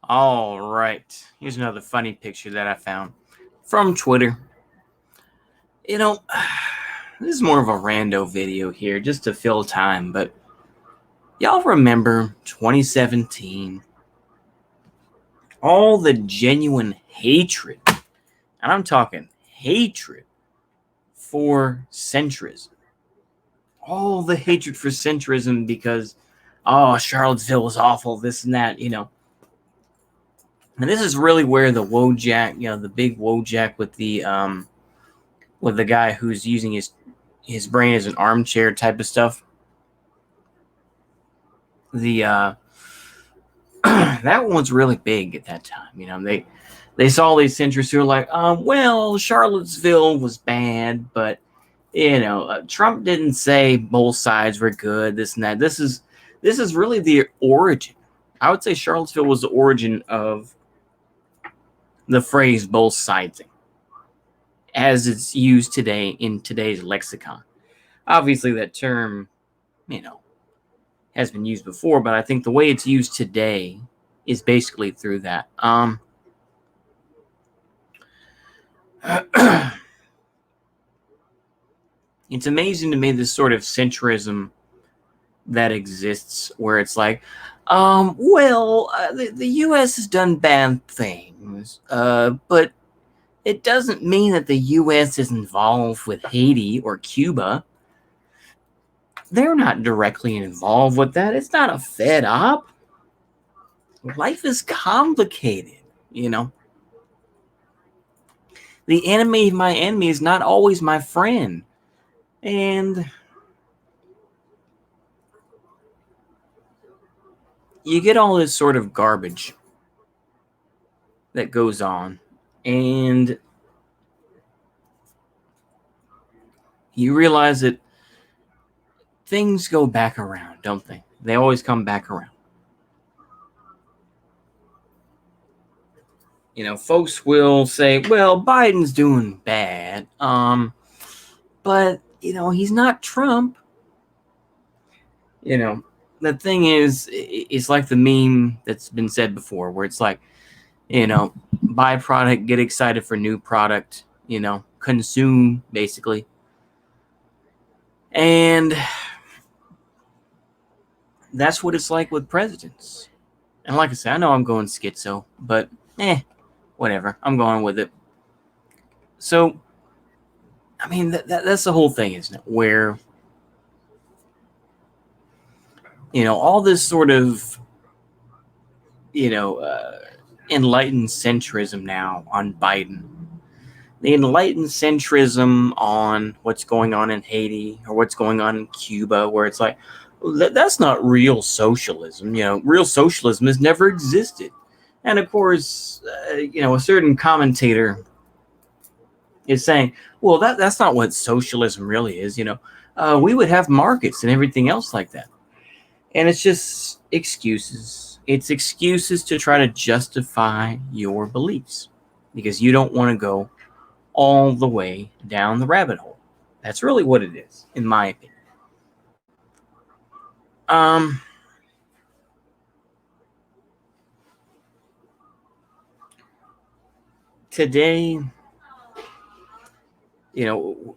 All right. Here's another funny picture that I found from Twitter. You know, this is more of a rando video here just to fill time, but y'all remember 2017? All the genuine hatred, and I'm talking hatred for centrism. All the hatred for centrism because, oh, Charlottesville was awful, this and that. And this is really where the Wojak, the big Wojak with the guy who's using his brain as an armchair type of stuff. The that one's really big at that time. They saw these centrists who were like, well, Charlottesville was bad, but Trump didn't say both sides were good, this and that. This is really the origin. I would say Charlottesville was the origin of the phrase both sidesing, as it's used today in today's lexicon. Obviously, that term, has been used before, but I think the way it's used today is basically through that. It's amazing to me, this sort of centrism that exists, where it's like, the U.S. has done bad things, but it doesn't mean that the U.S. is involved with Haiti or Cuba. They're not directly involved with that. It's not a Fed op. Life is complicated, The enemy of my enemy is not always my friend. And you get all this sort of garbage that goes on, and you realize that things go back around, don't they? They always come back around. Folks will say, well, Biden's doing bad, but, he's not Trump. The thing is, it's like the meme that's been said before, where it's like, buy product, get excited for new product, consume, basically. And that's what it's like with presidents. And like I said, I know I'm going schizo, but whatever. I'm going with it. So, I mean, that's the whole thing, isn't it? Where, all this sort of, enlightened centrism now on Biden. The enlightened centrism on what's going on in Haiti or what's going on in Cuba, where it's like, that's not real socialism. Real socialism has never existed. And of course, a certain commentator is saying, well, that's not what socialism really is. We would have markets and everything else like that. And it's just excuses. It's excuses to try to justify your beliefs because you don't want to go all the way down the rabbit hole. That's really what it is, in my opinion. Today,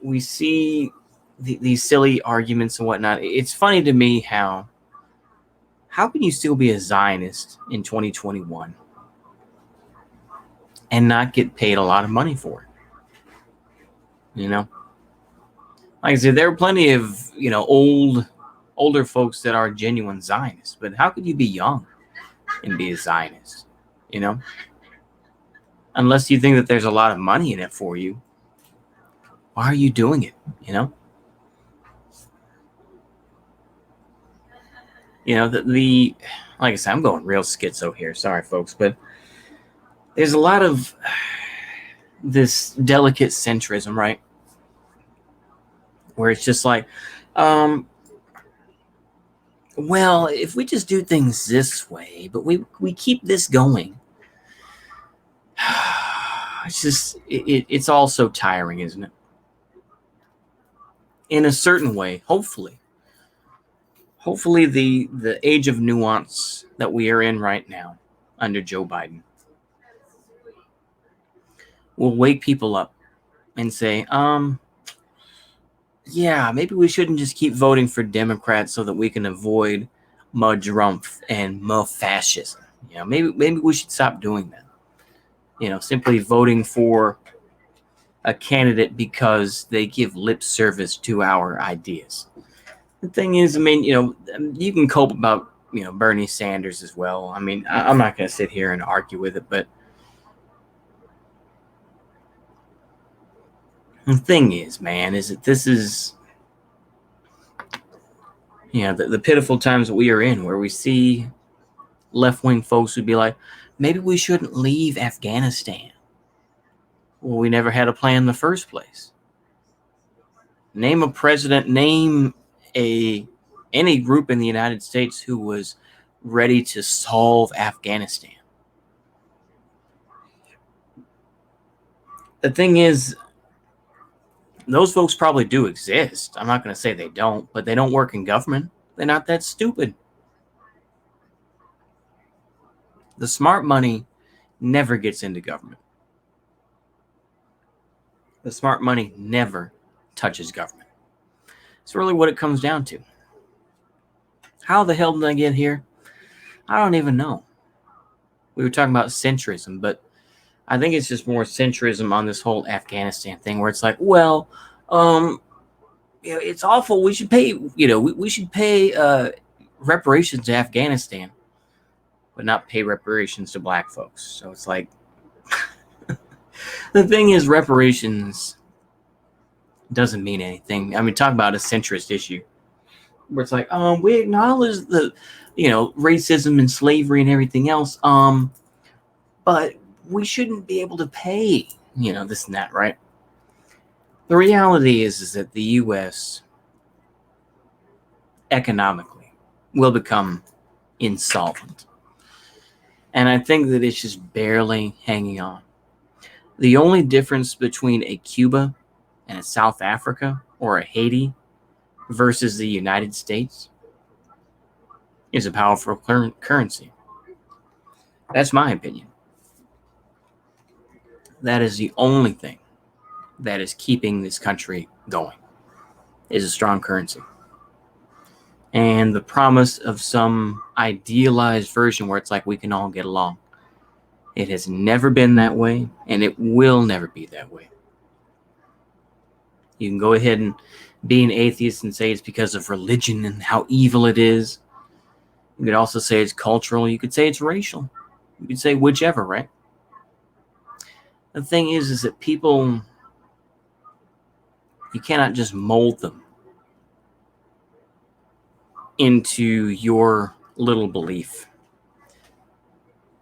we see these silly arguments and whatnot. It's funny to me how can you still be a Zionist in 2021 and not get paid a lot of money for it? Like I said, there are plenty of, older folks that are genuine Zionists, but how could you be young and be a Zionist? Unless you think that there's a lot of money in it for you, why are you doing it? The like I said, I'm going real schizo here. Sorry, folks, but there's a lot of this delicate centrism, right? Where it's just like, well, if we just do things this way, but we keep this going, it's just it's all so tiring, isn't it? In a certain way, hopefully the age of nuance that we are in right now under Joe Biden will wake people up and say, yeah, maybe we shouldn't just keep voting for Democrats so that we can avoid more Trump and more fascism. Maybe we should stop doing that. Simply voting for a candidate because they give lip service to our ideas. The thing is, you can cope about, Bernie Sanders as well. I'm not going to sit here and argue with it, but the thing is, man, is that this is, the pitiful times that we are in, where we see left-wing folks who'd be like, maybe we shouldn't leave Afghanistan. Well, we never had a plan in the first place. Name a president, name any group in the United States who was ready to solve Afghanistan. The thing is, those folks probably do exist. I'm not going to say they don't, but they don't work in government. They're not that stupid. The smart money never gets into government. The smart money never touches government. It's really what it comes down to. How the hell did I get here? I don't even know. We were talking about centrism, but I think it's just more centrism on this whole Afghanistan thing, where it's like, well, it's awful. We should pay, we should pay reparations to Afghanistan, but not pay reparations to black folks. So it's like, the thing is, reparations doesn't mean anything. Talk about a centrist issue, where it's like, we acknowledge the, racism and slavery and everything else, but we shouldn't be able to pay, this and that, right? The reality is that the U.S. economically will become insolvent. And I think that it's just barely hanging on. The only difference between a Cuba and a South Africa or a Haiti versus the United States is a powerful currency. That's my opinion. That is the only thing that is keeping this country going, is a strong currency. And the promise of some idealized version where it's like we can all get along. It has never been that way, and it will never be that way. You can go ahead and be an atheist and say it's because of religion and how evil it is. You could also say it's cultural. You could say it's racial. You could say whichever, right? The thing is that people, you cannot just mold them into your little belief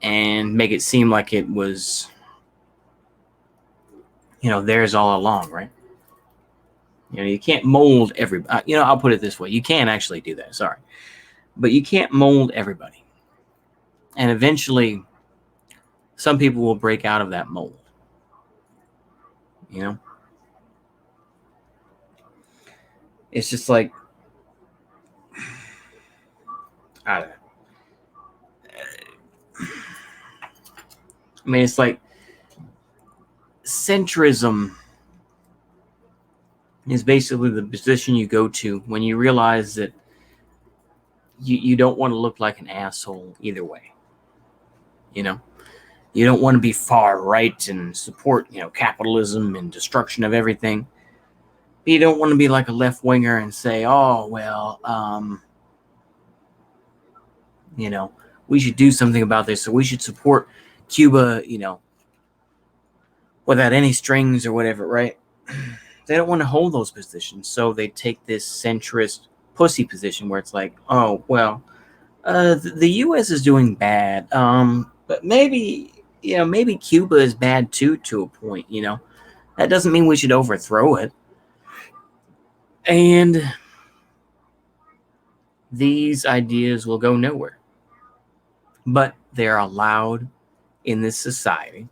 and make it seem like it was, theirs all along, right? You can't mold everybody. I'll put it this way. You can't actually do that, sorry. But you can't mold everybody. And eventually, some people will break out of that mold. It's just like, I don't know. It's like centrism is basically the position you go to when you realize that you don't want to look like an asshole either way. You don't want to be far right and support, capitalism and destruction of everything. But you don't want to be like a left winger and say, oh, well, we should do something about this. So we should support Cuba, without any strings or whatever, right? They don't want to hold those positions. So they take this centrist pussy position where it's like, oh, well, the U.S. is doing bad. But maybe Cuba is bad too, to a point, That doesn't mean we should overthrow it. And these ideas will go nowhere. But they're allowed in this society.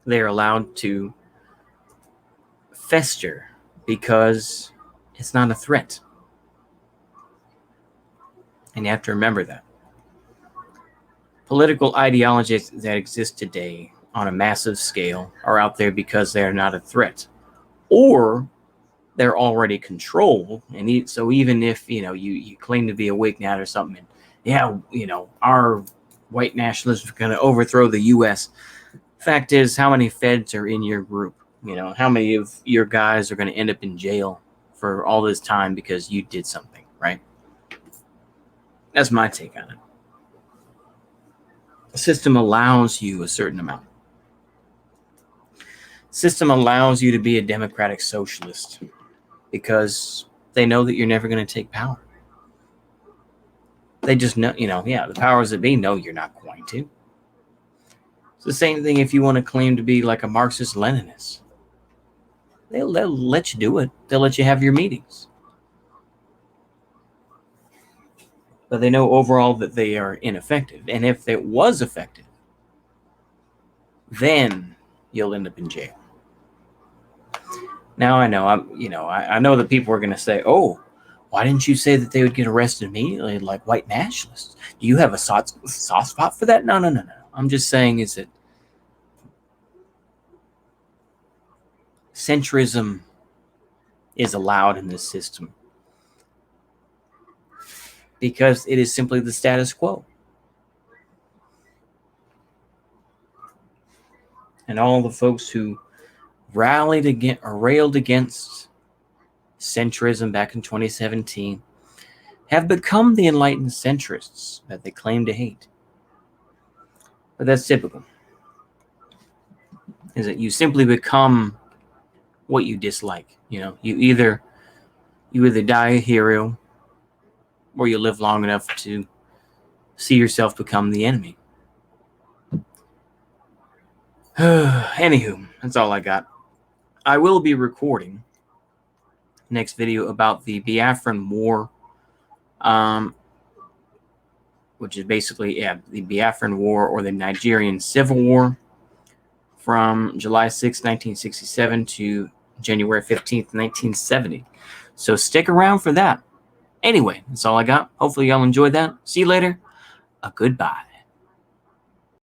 They're allowed to fester because it's not a threat. And you have to remember that. Political ideologies that exist today on a massive scale are out there because they're not a threat, or they're already controlled. And so even if you claim to be awake now or something, and our white nationalists are going to overthrow the U.S. Fact is, how many feds are in your group? How many of your guys are going to end up in jail for all this time because you did something, right? That's my take on it. The system allows you a certain amount. The system allows you to be a democratic socialist because they know that you're never going to take power. They just know, the powers that be know you're not going to. It's the same thing if you want to claim to be like a Marxist-Leninist. They'll let you do it. They'll let you have your meetings. But they know overall that they are ineffective. And if it was effective, then you'll end up in jail. Now I know I know that people are going to say, "Oh, why didn't you say that they would get arrested immediately like white nationalists? Do you have a soft spot for that?" No. I'm just saying is that centrism is allowed in this system because it is simply the status quo. And all the folks who railed against centrism back in 2017 have become the enlightened centrists that they claim to hate. But that's typical. Is that you simply become what you dislike. You either die a hero or you live long enough to see yourself become the enemy. Anywho, that's all I got. I will be recording next video about the Biafran War, which is basically the Biafran War or the Nigerian Civil War from July 6, 1967 to January 15th, 1970. So stick around for that. Anyway, that's all I got. Hopefully y'all enjoyed that. See you later. Goodbye.